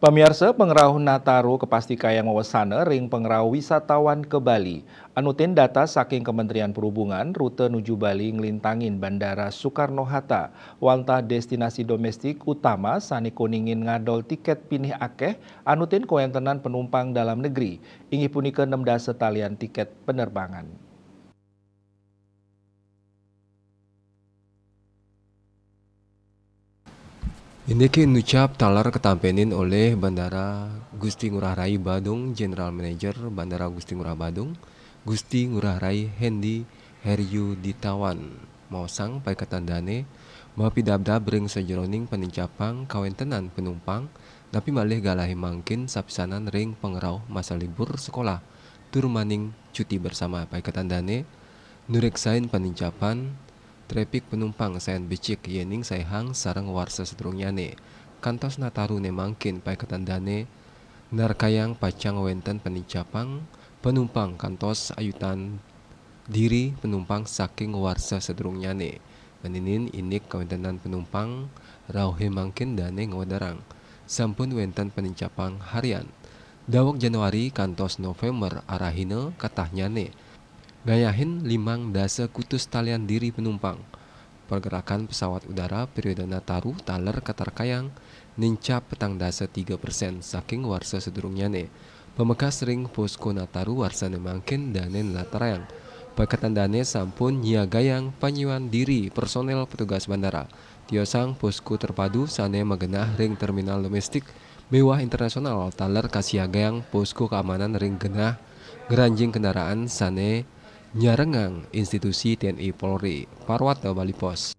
Pemirsa pengerau Nataru kepasti kayang wawasana ring pengerau wisatawan ke Bali. Anutin data saking Kementerian Perhubungan, rute nuju Bali ngelintangin Bandara Soekarno-Hatta. Wantah destinasi domestik utama sani kuningin ngadol tiket pinih akeh, anutin koentenan penumpang dalam negeri. Ingi punika 16 talian tiket penerbangan. Ini nucap talar ketampenin oleh Bandara Gusti Ngurah Rai Badung, General Manager Bandara Gusti Ngurah Badung, Gusti Ngurah Rai Hendi Heryu Ditawan. Mausang pai katandane, mapidabdab ring sejeroning penincapang kawentenan penumpang, tapi malih galahi mangkin sapisanan ring pengerau masa libur sekolah. Tur maning cuti bersama pai katandane, nureksain penincapan trafik penumpang sayan becik yening sayhang sarang warsa sedurungyane. Kantos Nataru ne mangkin pai ketandane narkayang pacang wenten penincapang penumpang kantos ayutan diri penumpang saking warsa sedurungyane. Maninin inik kawentenan penumpang rauhe mangkin dane ngawadarang. Sampun wenten penincapang harian. Dawak Januari kantos November arahine katahnyane gayahin 5 kutus talian diri penumpang. Pergerakan pesawat udara periode Nataru taler katarkayang nincap petang dasa 3% saking warsa sedurungyane. Pemekas ring posko Nataru warsane mangkin danen latarayang. Pakatandane sampun nyiagayang panyiwan diri personel petugas bandara. Tiosang posko terpadu sane magenah ring terminal domestik mewah internasional taler kasiagayang posko keamanan ring genah geranjing kendaraan sane nyarengang institusi TNI Polri, Parwata Bali Pos.